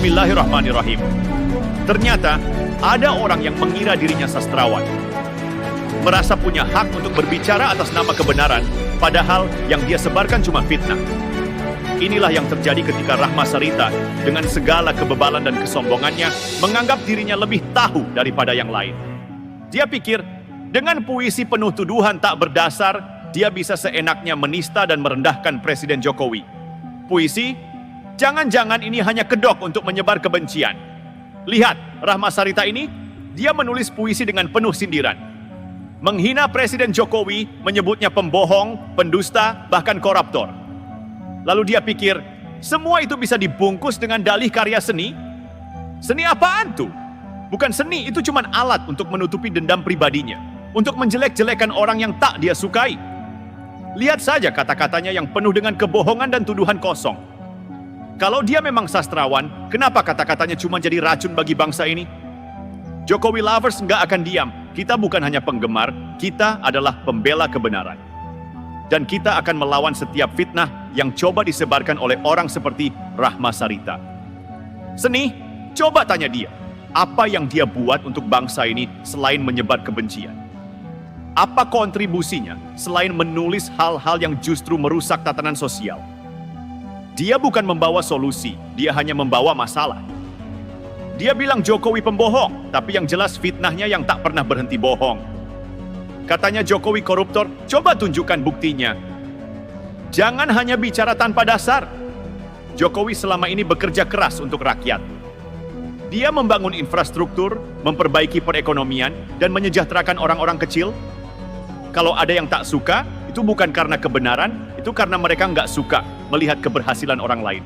Bismillahirrahmanirrahim. Ternyata ada orang yang mengira dirinya sastrawan, merasa punya hak untuk berbicara atas nama kebenaran, padahal yang dia sebarkan cuma fitnah. Inilah yang terjadi ketika Rahma Sarita dengan segala kebebalan dan kesombongannya menganggap dirinya lebih tahu daripada yang lain. Dia pikir dengan puisi penuh tuduhan tak berdasar, dia bisa seenaknya menista dan merendahkan Presiden Jokowi. Puisi? Jangan-jangan ini hanya kedok untuk menyebar kebencian. Lihat, Rahma Sarita ini, dia menulis puisi dengan penuh sindiran. Menghina Presiden Jokowi, menyebutnya pembohong, pendusta, bahkan koruptor. Lalu dia pikir, semua itu bisa dibungkus dengan dalih karya seni? Seni apaan tuh? Bukan seni, itu cuma alat untuk menutupi dendam pribadinya, untuk menjelek-jelekan orang yang tak dia sukai. Lihat saja kata-katanya yang penuh dengan kebohongan dan tuduhan kosong. Kalau dia memang sastrawan, kenapa kata-katanya cuma jadi racun bagi bangsa ini? Jokowi lovers nggak akan diam. Kita bukan hanya penggemar, kita adalah pembela kebenaran. Dan kita akan melawan setiap fitnah yang coba disebarkan oleh orang seperti Rahma Sarita. Seni, coba tanya dia, apa yang dia buat untuk bangsa ini selain menyebar kebencian? Apa kontribusinya selain menulis hal-hal yang justru merusak tatanan sosial? Dia bukan membawa solusi, dia hanya membawa masalah. Dia bilang Jokowi pembohong, tapi yang jelas fitnahnya yang tak pernah berhenti bohong. Katanya Jokowi koruptor, coba tunjukkan buktinya. Jangan hanya bicara tanpa dasar. Jokowi selama ini bekerja keras untuk rakyat. Dia membangun infrastruktur, memperbaiki perekonomian, dan menyejahterakan orang-orang kecil. Kalau ada yang tak suka, itu bukan karena kebenaran, itu karena mereka nggak suka melihat keberhasilan orang lain.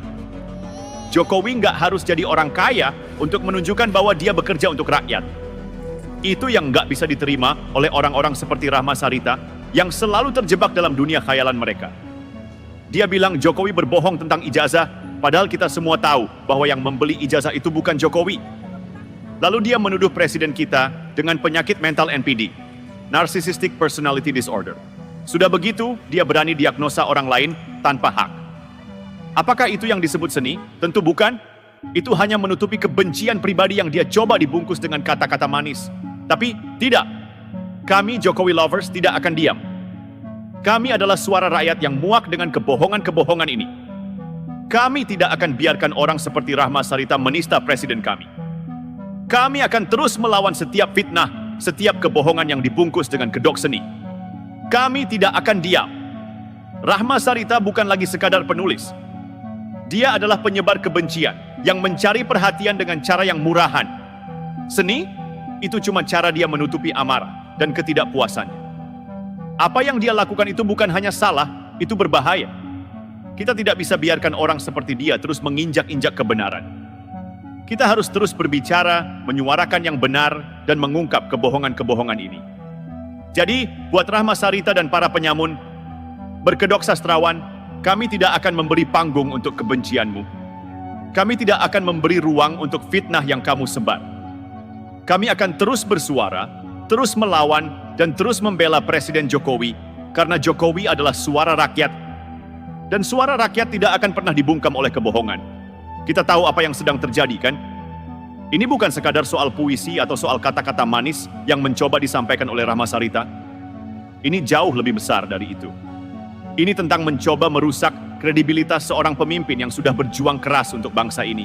Jokowi nggak harus jadi orang kaya untuk menunjukkan bahwa dia bekerja untuk rakyat. Itu yang nggak bisa diterima oleh orang-orang seperti Rahma Sarita yang selalu terjebak dalam dunia khayalan mereka. Dia bilang Jokowi berbohong tentang ijazah, padahal kita semua tahu bahwa yang membeli ijazah itu bukan Jokowi. Lalu dia menuduh presiden kita dengan penyakit mental NPD, Narcissistic Personality Disorder. Sudah begitu, dia berani diagnosa orang lain tanpa hak. Apakah itu yang disebut seni? Tentu bukan. Itu hanya menutupi kebencian pribadi yang dia coba dibungkus dengan kata-kata manis. Tapi tidak. Kami Jokowi lovers tidak akan diam. Kami adalah suara rakyat yang muak dengan kebohongan-kebohongan ini. Kami tidak akan biarkan orang seperti Rahma Sarita menista presiden kami. Kami akan terus melawan setiap fitnah, setiap kebohongan yang dibungkus dengan kedok seni. Kami tidak akan diam. Rahma Sarita bukan lagi sekadar penulis. Dia adalah penyebar kebencian yang mencari perhatian dengan cara yang murahan. Seni, itu cuma cara dia menutupi amarah dan ketidakpuasannya. Apa yang dia lakukan itu bukan hanya salah, itu berbahaya. Kita tidak bisa biarkan orang seperti dia terus menginjak-injak kebenaran. Kita harus terus berbicara, menyuarakan yang benar, dan mengungkap kebohongan-kebohongan ini. Jadi, buat Rahma Sarita dan para penyamun, berkedok sastrawan, kami tidak akan memberi panggung untuk kebencianmu. Kami tidak akan memberi ruang untuk fitnah yang kamu sebar. Kami akan terus bersuara, terus melawan, dan terus membela Presiden Jokowi, karena Jokowi adalah suara rakyat, dan suara rakyat tidak akan pernah dibungkam oleh kebohongan. Kita tahu apa yang sedang terjadi, kan? Ini bukan sekadar soal puisi atau soal kata-kata manis yang mencoba disampaikan oleh Rahma Sarita. Ini jauh lebih besar dari itu. Ini tentang mencoba merusak kredibilitas seorang pemimpin yang sudah berjuang keras untuk bangsa ini.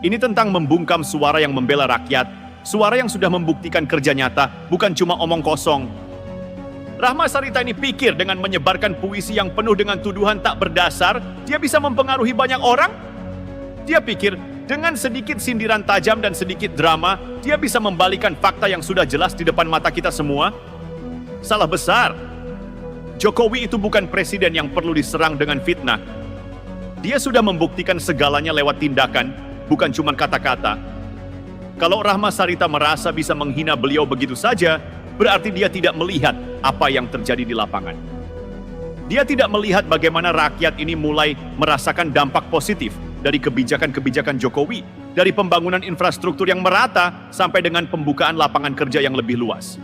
Ini tentang membungkam suara yang membela rakyat, suara yang sudah membuktikan kerja nyata, bukan cuma omong kosong. Rahma Sarita ini pikir dengan menyebarkan puisi yang penuh dengan tuduhan tak berdasar, dia bisa mempengaruhi banyak orang? Dia pikir dengan sedikit sindiran tajam dan sedikit drama, dia bisa membalikan fakta yang sudah jelas di depan mata kita semua? Salah besar. Jokowi itu bukan presiden yang perlu diserang dengan fitnah. Dia sudah membuktikan segalanya lewat tindakan, bukan cuma kata-kata. Kalau Rahma Sarita merasa bisa menghina beliau begitu saja, berarti dia tidak melihat apa yang terjadi di lapangan. Dia tidak melihat bagaimana rakyat ini mulai merasakan dampak positif dari kebijakan-kebijakan Jokowi, dari pembangunan infrastruktur yang merata sampai dengan pembukaan lapangan kerja yang lebih luas.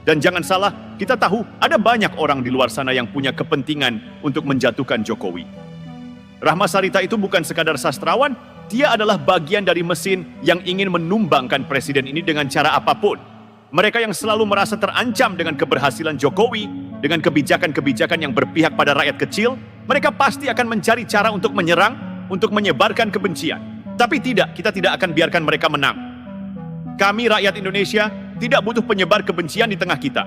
Dan jangan salah, kita tahu ada banyak orang di luar sana yang punya kepentingan untuk menjatuhkan Jokowi. Rahma Sarita itu bukan sekadar sastrawan, dia adalah bagian dari mesin yang ingin menumbangkan presiden ini dengan cara apapun. Mereka yang selalu merasa terancam dengan keberhasilan Jokowi, dengan kebijakan-kebijakan yang berpihak pada rakyat kecil, mereka pasti akan mencari cara untuk menyerang, untuk menyebarkan kebencian. Tapi tidak, kita tidak akan biarkan mereka menang. Kami rakyat Indonesia tidak butuh penyebar kebencian di tengah kita.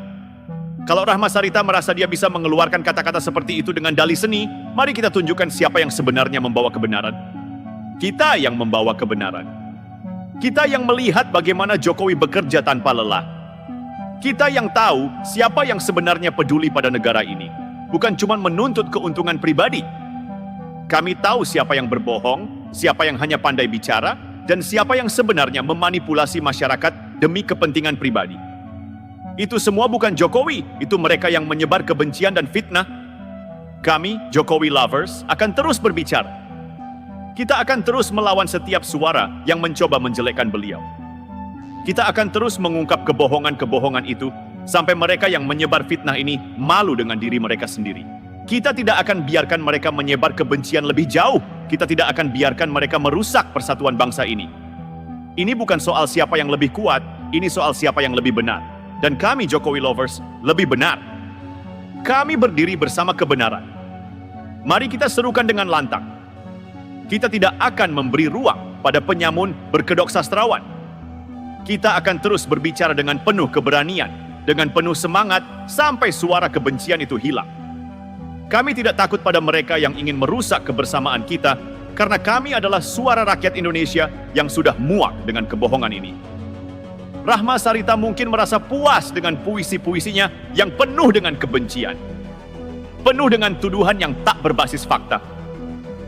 Kalau Rahma Sarita merasa dia bisa mengeluarkan kata-kata seperti itu dengan dalih seni, mari kita tunjukkan siapa yang sebenarnya membawa kebenaran. Kita yang membawa kebenaran. Kita yang melihat bagaimana Jokowi bekerja tanpa lelah. Kita yang tahu siapa yang sebenarnya peduli pada negara ini. Bukan cuma menuntut keuntungan pribadi. Kami tahu siapa yang berbohong, siapa yang hanya pandai bicara, dan siapa yang sebenarnya memanipulasi masyarakat demi kepentingan pribadi. Itu semua bukan Jokowi, itu mereka yang menyebar kebencian dan fitnah. Kami, Jokowi lovers, akan terus berbicara. Kita akan terus melawan setiap suara yang mencoba menjelekkan beliau. Kita akan terus mengungkap kebohongan-kebohongan itu, sampai mereka yang menyebar fitnah ini malu dengan diri mereka sendiri. Kita tidak akan biarkan mereka menyebar kebencian lebih jauh. Kita tidak akan biarkan mereka merusak persatuan bangsa ini. Ini bukan soal siapa yang lebih kuat, ini soal siapa yang lebih benar. Dan kami Jokowi lovers lebih benar. Kami berdiri bersama kebenaran. Mari kita serukan dengan lantang. Kita tidak akan memberi ruang pada penyamun berkedok sastrawan. Kita akan terus berbicara dengan penuh keberanian, dengan penuh semangat, sampai suara kebencian itu hilang. Kami tidak takut pada mereka yang ingin merusak kebersamaan kita, karena kami adalah suara rakyat Indonesia yang sudah muak dengan kebohongan ini. Rahma Sarita mungkin merasa puas dengan puisi-puisinya yang penuh dengan kebencian. Penuh dengan tuduhan yang tak berbasis fakta.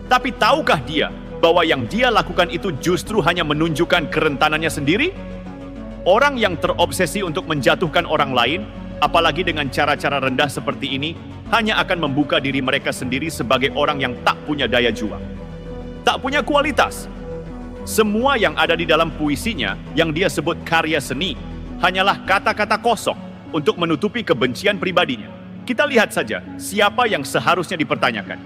Tapi tahukah dia bahwa yang dia lakukan itu justru hanya menunjukkan kerentanannya sendiri? Orang yang terobsesi untuk menjatuhkan orang lain, apalagi dengan cara-cara rendah seperti ini, hanya akan membuka diri mereka sendiri sebagai orang yang tak punya daya juang. Tak punya kualitas. Semua yang ada di dalam puisinya yang dia sebut karya seni hanyalah kata-kata kosong untuk menutupi kebencian pribadinya. Kita lihat saja siapa yang seharusnya dipertanyakan.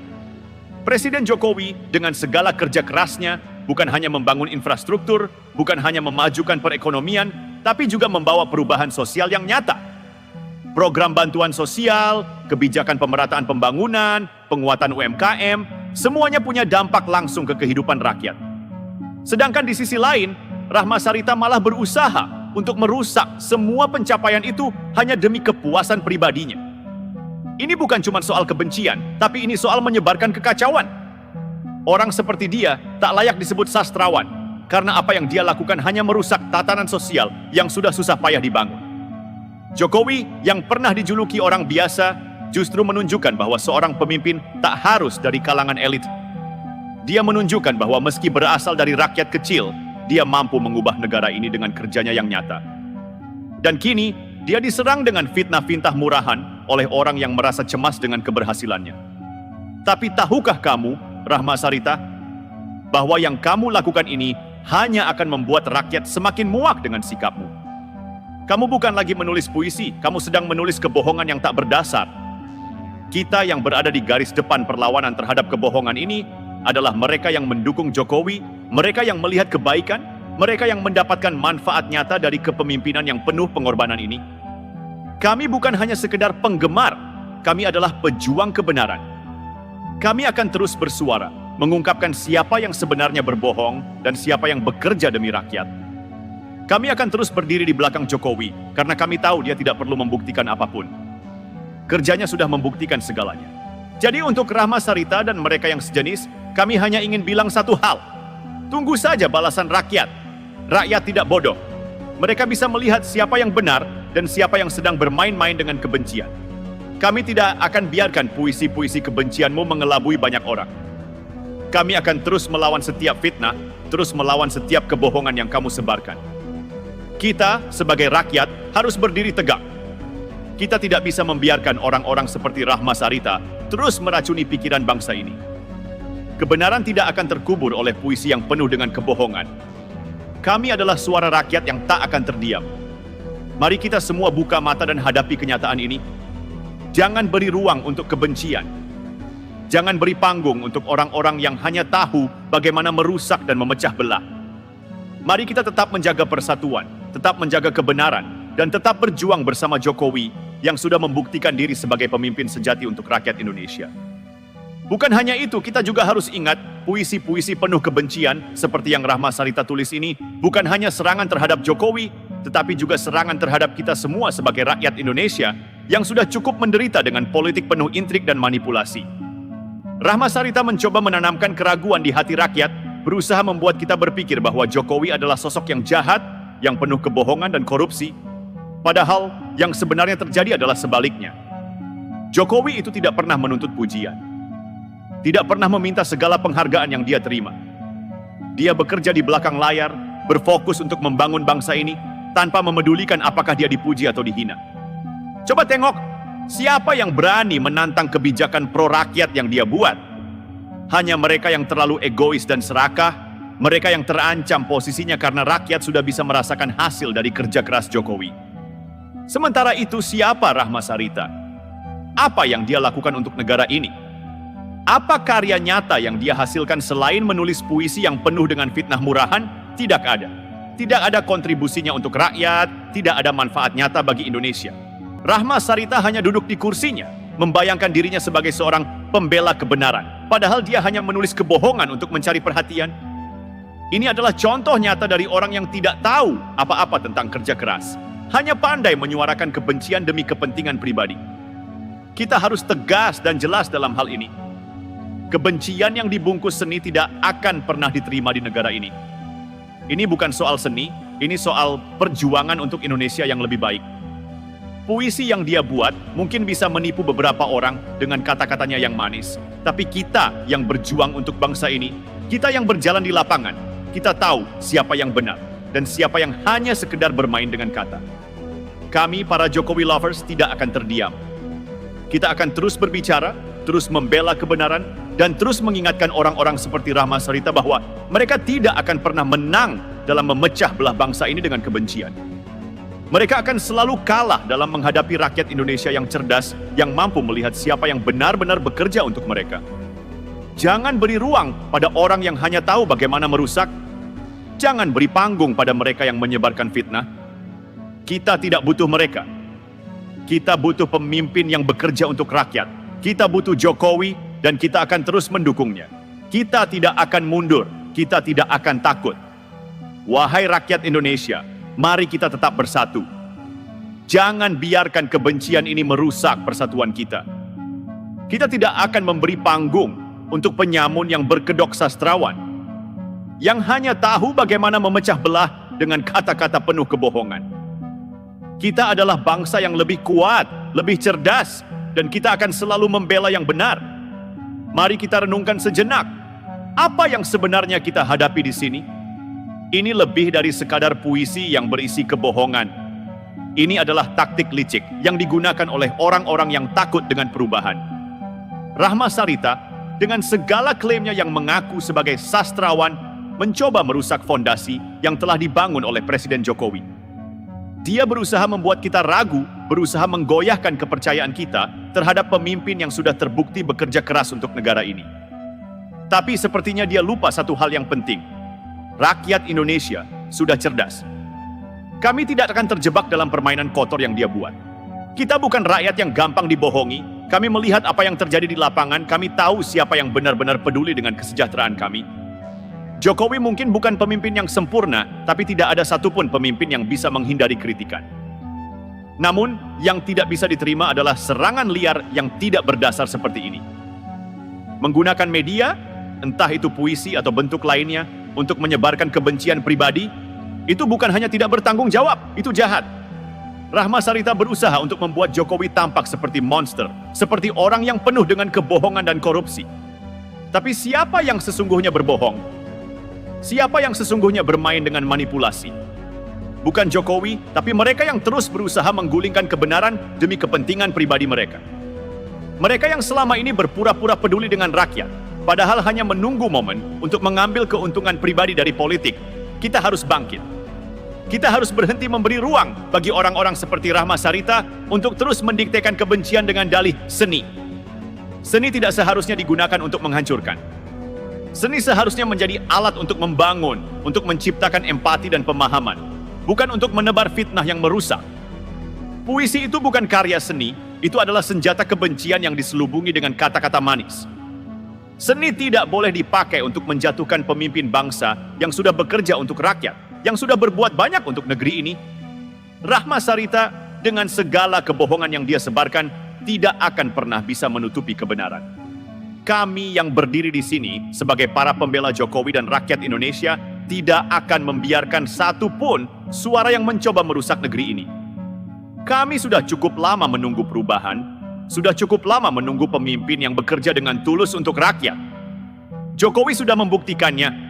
Presiden Jokowi dengan segala kerja kerasnya bukan hanya membangun infrastruktur, bukan hanya memajukan perekonomian, tapi juga membawa perubahan sosial yang nyata. Program bantuan sosial, kebijakan pemerataan pembangunan, penguatan UMKM, semuanya punya dampak langsung ke kehidupan rakyat. Sedangkan di sisi lain, Rahma Sarita malah berusaha untuk merusak semua pencapaian itu hanya demi kepuasan pribadinya. Ini bukan cuma soal kebencian, tapi ini soal menyebarkan kekacauan. Orang seperti dia tak layak disebut sastrawan, karena apa yang dia lakukan hanya merusak tatanan sosial yang sudah susah payah dibangun. Jokowi yang pernah dijuluki orang biasa, justru menunjukkan bahwa seorang pemimpin tak harus dari kalangan elit. Dia menunjukkan bahwa meski berasal dari rakyat kecil, dia mampu mengubah negara ini dengan kerjanya yang nyata. Dan kini, dia diserang dengan fitnah-fitnah murahan oleh orang yang merasa cemas dengan keberhasilannya. Tapi tahukah kamu, Rahma Sarita, bahwa yang kamu lakukan ini hanya akan membuat rakyat semakin muak dengan sikapmu? Kamu bukan lagi menulis puisi, kamu sedang menulis kebohongan yang tak berdasar. Kita yang berada di garis depan perlawanan terhadap kebohongan ini adalah mereka yang mendukung Jokowi, mereka yang melihat kebaikan, mereka yang mendapatkan manfaat nyata dari kepemimpinan yang penuh pengorbanan ini. Kami bukan hanya sekedar penggemar, kami adalah pejuang kebenaran. Kami akan terus bersuara, mengungkapkan siapa yang sebenarnya berbohong dan siapa yang bekerja demi rakyat. Kami akan terus berdiri di belakang Jokowi, karena kami tahu dia tidak perlu membuktikan apapun. Kerjanya sudah membuktikan segalanya. Jadi untuk Rahma Sarita dan mereka yang sejenis, kami hanya ingin bilang satu hal. Tunggu saja balasan rakyat. Rakyat tidak bodoh. Mereka bisa melihat siapa yang benar dan siapa yang sedang bermain-main dengan kebencian. Kami tidak akan biarkan puisi-puisi kebencianmu mengelabui banyak orang. Kami akan terus melawan setiap fitnah, terus melawan setiap kebohongan yang kamu sebarkan. Kita sebagai rakyat harus berdiri tegak. Kita tidak bisa membiarkan orang-orang seperti Rahma Sarita terus meracuni pikiran bangsa ini. Kebenaran tidak akan terkubur oleh puisi yang penuh dengan kebohongan. Kami adalah suara rakyat yang tak akan terdiam. Mari kita semua buka mata dan hadapi kenyataan ini. Jangan beri ruang untuk kebencian. Jangan beri panggung untuk orang-orang yang hanya tahu bagaimana merusak dan memecah belah. Mari kita tetap menjaga persatuan, tetap menjaga kebenaran, dan tetap berjuang bersama Jokowi yang sudah membuktikan diri sebagai pemimpin sejati untuk rakyat Indonesia. Bukan hanya itu, kita juga harus ingat puisi-puisi penuh kebencian seperti yang Rahma Sarita tulis ini bukan hanya serangan terhadap Jokowi, tetapi juga serangan terhadap kita semua sebagai rakyat Indonesia yang sudah cukup menderita dengan politik penuh intrik dan manipulasi. Rahma Sarita mencoba menanamkan keraguan di hati rakyat, berusaha membuat kita berpikir bahwa Jokowi adalah sosok yang jahat, yang penuh kebohongan dan korupsi. Padahal yang sebenarnya terjadi adalah sebaliknya. Jokowi itu tidak pernah menuntut pujian, tidak pernah meminta segala penghargaan yang dia terima. Dia bekerja di belakang layar, berfokus untuk membangun bangsa ini tanpa memedulikan apakah dia dipuji atau dihina. Coba tengok, siapa yang berani menantang kebijakan pro-rakyat yang dia buat? Hanya mereka yang terlalu egois dan serakah, mereka yang terancam posisinya karena rakyat sudah bisa merasakan hasil dari kerja keras Jokowi. Sementara itu, siapa Rahma Sarita? Apa yang dia lakukan untuk negara ini? Apa karya nyata yang dia hasilkan selain menulis puisi yang penuh dengan fitnah murahan? Tidak ada. Tidak ada kontribusinya untuk rakyat, tidak ada manfaat nyata bagi Indonesia. Rahma Sarita hanya duduk di kursinya, membayangkan dirinya sebagai seorang pembela kebenaran. Padahal dia hanya menulis kebohongan untuk mencari perhatian. Ini adalah contoh nyata dari orang yang tidak tahu apa-apa tentang kerja keras. Hanya pandai menyuarakan kebencian demi kepentingan pribadi. Kita harus tegas dan jelas dalam hal ini. Kebencian yang dibungkus seni tidak akan pernah diterima di negara ini. Ini bukan soal seni, ini soal perjuangan untuk Indonesia yang lebih baik. Puisi yang dia buat mungkin bisa menipu beberapa orang dengan kata-katanya yang manis. Tapi kita yang berjuang untuk bangsa ini, kita yang berjalan di lapangan, kita tahu siapa yang benar dan siapa yang hanya sekedar bermain dengan kata. Kami para Jokowi lovers tidak akan terdiam. Kita akan terus berbicara, terus membela kebenaran, dan terus mengingatkan orang-orang seperti Rahma Sarita bahwa mereka tidak akan pernah menang dalam memecah belah bangsa ini dengan kebencian. Mereka akan selalu kalah dalam menghadapi rakyat Indonesia yang cerdas, yang mampu melihat siapa yang benar-benar bekerja untuk mereka. Jangan beri ruang pada orang yang hanya tahu bagaimana merusak. Jangan beri panggung pada mereka yang menyebarkan fitnah. Kita tidak butuh mereka. Kita butuh pemimpin yang bekerja untuk rakyat. Kita butuh Jokowi dan kita akan terus mendukungnya. Kita tidak akan mundur, kita tidak akan takut. Wahai rakyat Indonesia, mari kita tetap bersatu. Jangan biarkan kebencian ini merusak persatuan kita. Kita tidak akan memberi panggung untuk penyamun yang berkedok sastrawan, yang hanya tahu bagaimana memecah belah dengan kata-kata penuh kebohongan. Kita adalah bangsa yang lebih kuat, lebih cerdas, dan kita akan selalu membela yang benar. Mari kita renungkan sejenak, apa yang sebenarnya kita hadapi di sini? Ini lebih dari sekadar puisi yang berisi kebohongan. Ini adalah taktik licik yang digunakan oleh orang-orang yang takut dengan perubahan. Rahma Sarita, dengan segala klaimnya yang mengaku sebagai sastrawan, mencoba merusak fondasi yang telah dibangun oleh Presiden Jokowi. Dia berusaha membuat kita ragu, berusaha menggoyahkan kepercayaan kita terhadap pemimpin yang sudah terbukti bekerja keras untuk negara ini. Tapi sepertinya dia lupa satu hal yang penting. Rakyat Indonesia sudah cerdas. Kami tidak akan terjebak dalam permainan kotor yang dia buat. Kita bukan rakyat yang gampang dibohongi. Kami melihat apa yang terjadi di lapangan, kami tahu siapa yang benar-benar peduli dengan kesejahteraan kami. Jokowi mungkin bukan pemimpin yang sempurna, tapi tidak ada satupun pemimpin yang bisa menghindari kritikan. Namun, yang tidak bisa diterima adalah serangan liar yang tidak berdasar seperti ini. Menggunakan media, entah itu puisi atau bentuk lainnya, untuk menyebarkan kebencian pribadi, itu bukan hanya tidak bertanggung jawab, itu jahat. Rahma Sarita berusaha untuk membuat Jokowi tampak seperti monster, seperti orang yang penuh dengan kebohongan dan korupsi. Tapi siapa yang sesungguhnya berbohong? Siapa yang sesungguhnya bermain dengan manipulasi? Bukan Jokowi, tapi mereka yang terus berusaha menggulingkan kebenaran demi kepentingan pribadi mereka. Mereka yang selama ini berpura-pura peduli dengan rakyat, padahal hanya menunggu momen untuk mengambil keuntungan pribadi dari politik. Kita harus bangkit. Kita harus berhenti memberi ruang bagi orang-orang seperti Rahma Sarita untuk terus mendiktekan kebencian dengan dalih seni. Seni tidak seharusnya digunakan untuk menghancurkan. Seni seharusnya menjadi alat untuk membangun, untuk menciptakan empati dan pemahaman, bukan untuk menebar fitnah yang merusak. Puisi itu bukan karya seni, itu adalah senjata kebencian yang diselubungi dengan kata-kata manis. Seni tidak boleh dipakai untuk menjatuhkan pemimpin bangsa yang sudah bekerja untuk rakyat, yang sudah berbuat banyak untuk negeri ini. Rahma Sarita dengan segala kebohongan yang dia sebarkan tidak akan pernah bisa menutupi kebenaran. Kami yang berdiri di sini sebagai para pembela Jokowi dan rakyat Indonesia tidak akan membiarkan satu pun suara yang mencoba merusak negeri ini. Kami sudah cukup lama menunggu perubahan, sudah cukup lama menunggu pemimpin yang bekerja dengan tulus untuk rakyat. Jokowi sudah membuktikannya.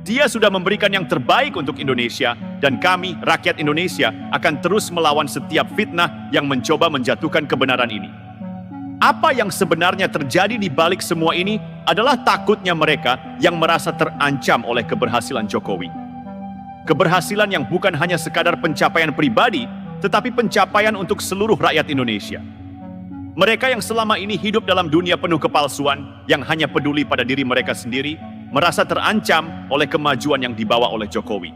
Dia sudah memberikan yang terbaik untuk Indonesia, dan kami, rakyat Indonesia, akan terus melawan setiap fitnah yang mencoba menjatuhkan kebenaran ini. Apa yang sebenarnya terjadi di balik semua ini adalah takutnya mereka yang merasa terancam oleh keberhasilan Jokowi. Keberhasilan yang bukan hanya sekadar pencapaian pribadi, tetapi pencapaian untuk seluruh rakyat Indonesia. Mereka yang selama ini hidup dalam dunia penuh kepalsuan, yang hanya peduli pada diri mereka sendiri, merasa terancam oleh kemajuan yang dibawa oleh Jokowi.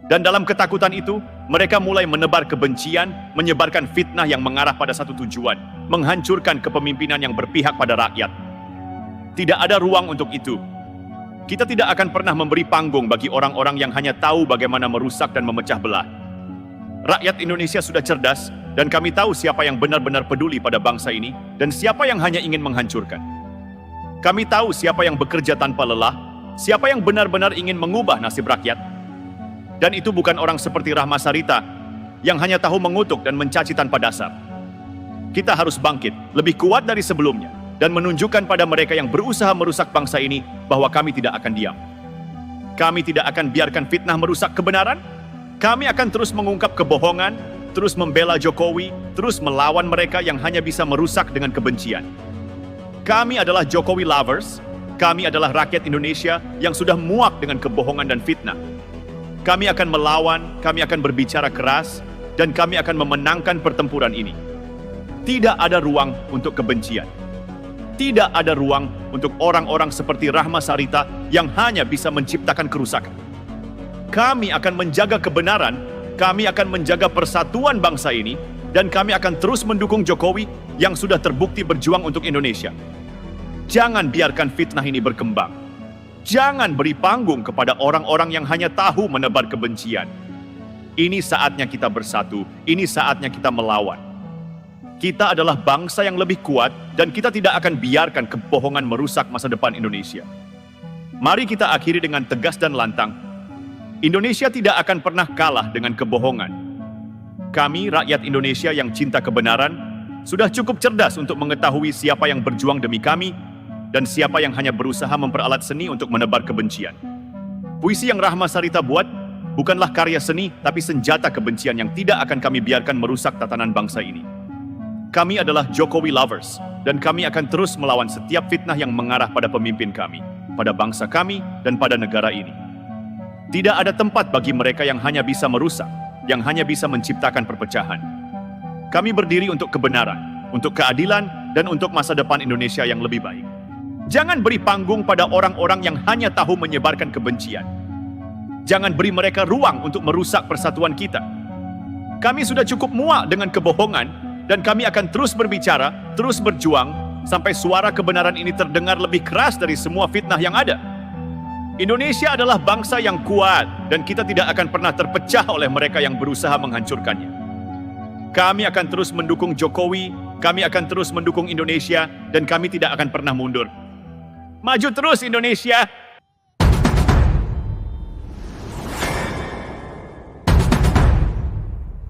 Dan dalam ketakutan itu, mereka mulai menebar kebencian, menyebarkan fitnah yang mengarah pada satu tujuan, menghancurkan kepemimpinan yang berpihak pada rakyat. Tidak ada ruang untuk itu. Kita tidak akan pernah memberi panggung bagi orang-orang yang hanya tahu bagaimana merusak dan memecah belah. Rakyat Indonesia sudah cerdas, dan kami tahu siapa yang benar-benar peduli pada bangsa ini, dan siapa yang hanya ingin menghancurkan. Kami tahu siapa yang bekerja tanpa lelah, siapa yang benar-benar ingin mengubah nasib rakyat. Dan itu bukan orang seperti Rahma Sarita, yang hanya tahu mengutuk dan mencaci tanpa dasar. Kita harus bangkit, lebih kuat dari sebelumnya, dan menunjukkan pada mereka yang berusaha merusak bangsa ini bahwa kami tidak akan diam. Kami tidak akan biarkan fitnah merusak kebenaran. Kami akan terus mengungkap kebohongan, terus membela Jokowi, terus melawan mereka yang hanya bisa merusak dengan kebencian. Kami adalah Jokowi lovers, kami adalah rakyat Indonesia yang sudah muak dengan kebohongan dan fitnah. Kami akan melawan, kami akan berbicara keras, dan kami akan memenangkan pertempuran ini. Tidak ada ruang untuk kebencian. Tidak ada ruang untuk orang-orang seperti Rahma Sarita yang hanya bisa menciptakan kerusakan. Kami akan menjaga kebenaran, kami akan menjaga persatuan bangsa ini, dan kami akan terus mendukung Jokowi yang sudah terbukti berjuang untuk Indonesia. Jangan biarkan fitnah ini berkembang. Jangan beri panggung kepada orang-orang yang hanya tahu menebar kebencian. Ini saatnya kita bersatu, ini saatnya kita melawan. Kita adalah bangsa yang lebih kuat dan kita tidak akan biarkan kebohongan merusak masa depan Indonesia. Mari kita akhiri dengan tegas dan lantang. Indonesia tidak akan pernah kalah dengan kebohongan. Kami, rakyat Indonesia yang cinta kebenaran, sudah cukup cerdas untuk mengetahui siapa yang berjuang demi kami dan siapa yang hanya berusaha memperalat seni untuk menebar kebencian. Puisi yang Rahma Sarita buat bukanlah karya seni, tapi senjata kebencian yang tidak akan kami biarkan merusak tatanan bangsa ini. Kami adalah Jokowi lovers, dan kami akan terus melawan setiap fitnah yang mengarah pada pemimpin kami, pada bangsa kami, dan pada negara ini. Tidak ada tempat bagi mereka yang hanya bisa merusak, yang hanya bisa menciptakan perpecahan. Kami berdiri untuk kebenaran, untuk keadilan, dan untuk masa depan Indonesia yang lebih baik. Jangan beri panggung pada orang-orang yang hanya tahu menyebarkan kebencian. Jangan beri mereka ruang untuk merusak persatuan kita. Kami sudah cukup muak dengan kebohongan, dan kami akan terus berbicara, terus berjuang, sampai suara kebenaran ini terdengar lebih keras dari semua fitnah yang ada. Indonesia adalah bangsa yang kuat, dan kita tidak akan pernah terpecah oleh mereka yang berusaha menghancurkannya. Kami akan terus mendukung Jokowi, kami akan terus mendukung Indonesia, dan kami tidak akan pernah mundur. Maju terus Indonesia!